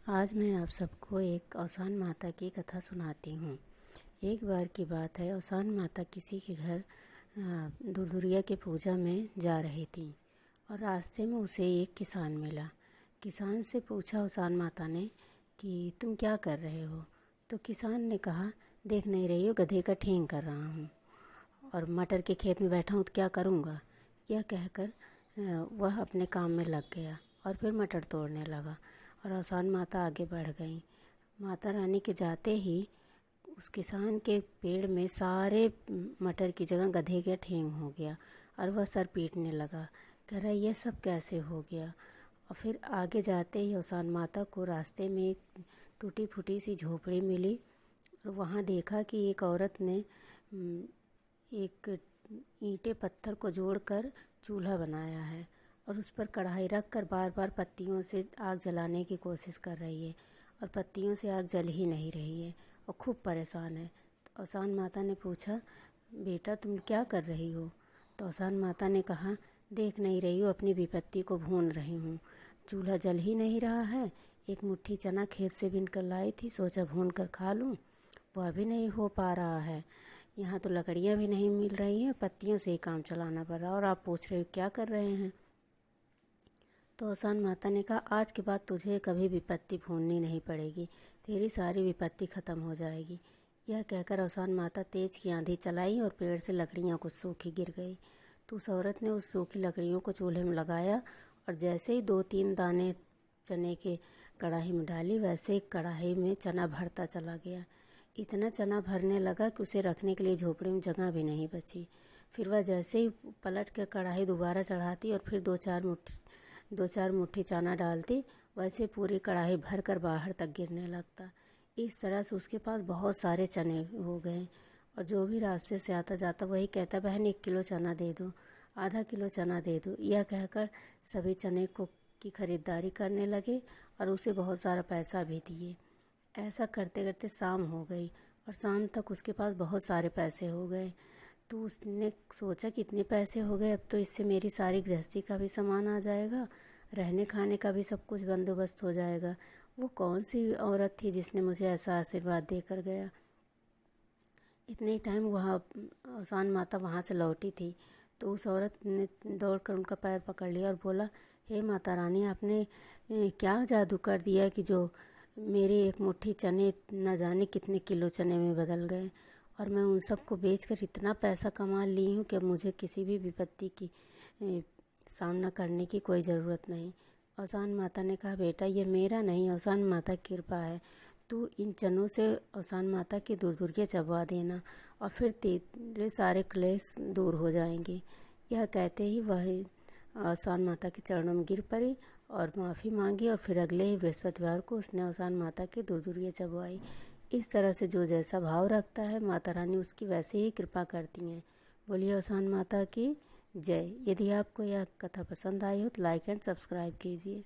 आज मैं आप सबको एक औसान माता की कथा सुनाती हूँ। एक बार की बात है, औसान माता किसी के घर दुर्दुरिया के पूजा में जा रही थी और रास्ते में उसे एक किसान मिला। किसान से पूछा औसान माता ने कि तुम क्या कर रहे हो? तो किसान ने कहा, देख नहीं रही हो, गधे का ठेंग कर रहा हूँ और मटर के खेत में बैठा हूँ तो क्या करूँगा। यह कहकर वह अपने काम में लग गया और फिर मटर तोड़ने लगा और औसान माता आगे बढ़ गई। माता रानी के जाते ही उस किसान के पेड़ में सारे मटर की जगह गधे का ठेंग हो गया और वह सर पीटने लगा, कह रहा ये सब कैसे हो गया। और फिर आगे जाते ही औसान माता को रास्ते में एक टूटी फूटी सी झोपड़ी मिली और वहाँ देखा कि एक औरत ने एक ईंटे पत्थर को जोड़कर चूल्हा बनाया है और उस पर कढ़ाई रख कर बार बार पत्तियों से आग जलाने की कोशिश कर रही है और पत्तियों से आग जल ही नहीं रही है और खूब परेशान है। तो औसान माता ने पूछा, बेटा तुम क्या कर रही हो? तो औसान माता ने कहा, देख नहीं रही हो, अपनी विपत्ति को भून रही हूँ। चूल्हा जल ही नहीं रहा है। एक मुट्ठी चना खेत से बीन कर लाई थी, सोचा भून कर खा लूँ, वह भी नहीं हो पा रहा है। यहाँ तो लकड़ियाँ भी नहीं मिल रही हैं, पत्तियों से ही काम चलाना पड़ रहा और आप पूछ रहे हो क्या कर रहे हैं। तो औसान माता ने कहा, आज के बाद तुझे कभी विपत्ति भूननी नहीं पड़ेगी, तेरी सारी विपत्ति खत्म हो जाएगी। यह कहकर औसान माता तेज की आंधी चलाई और पेड़ से लकड़ियाँ कुछ सूखी गिर गई। तो उस औरत ने उस सूखी लकड़ियों को चूल्हे में लगाया और जैसे ही 2-3 दाने चने के कढ़ाई में डाली, वैसे ही कढ़ाई में चना भरता चला गया। इतना चना भरने लगा कि उसे रखने के लिए झोपड़ी में जगह भी नहीं बची। फिर वह जैसे ही पलट कर कढ़ाई दोबारा चढ़ाती और फिर 2-4 मुट्ठी चना डालती, वैसे पूरी कढ़ाई भर कर बाहर तक गिरने लगता। इस तरह से उसके पास बहुत सारे चने हो गए और जो भी रास्ते से आता जाता वही कहता, बहन 1 किलो चना दे दो, आधा किलो चना दे दो। यह कहकर सभी चने को की खरीदारी करने लगे और उसे बहुत सारा पैसा भी दिए। ऐसा करते करते शाम हो गई और शाम तक उसके पास बहुत सारे पैसे हो गए। तो उसने सोचा कि इतने पैसे हो गए, अब तो इससे मेरी सारी गृहस्थी का भी सामान आ जाएगा, रहने खाने का भी सब कुछ बंदोबस्त हो जाएगा। वो कौन सी औरत थी जिसने मुझे ऐसा आशीर्वाद देकर गया। इतने ही टाइम वहाँ औसान माता वहाँ से लौटी थी तो उस औरत ने दौड़कर उनका पैर पकड़ लिया और बोला, हे माता रानी, आपने क्या जादू कर दिया कि जो मेरे एक मुट्ठी चने न जाने कितने किलो चने में बदल गए और मैं उन सबको बेचकर इतना पैसा कमा ली हूँ कि अब मुझे किसी भी विपत्ति की सामना करने की कोई ज़रूरत नहीं। औसान माता ने कहा, बेटा ये मेरा नहीं, औसान माता की कृपा है। तू इन चनों से औसान माता की दुर्दुरिया चबवा देना और फिर तेरे सारे क्लेश दूर हो जाएंगे। यह कहते ही वह औसान माता के चरणों में गिर पड़ी और माफ़ी मांगी और फिर अगले ही बृहस्पतिवार को उसने औसान माता की दुर्दुरिया चबवाई। इस तरह से जो जैसा भाव रखता है, माता रानी उसकी वैसे ही कृपा करती हैं। बोलिए औसान माता की जय। यदि आपको यह कथा पसंद आई हो तो लाइक एंड सब्सक्राइब कीजिए।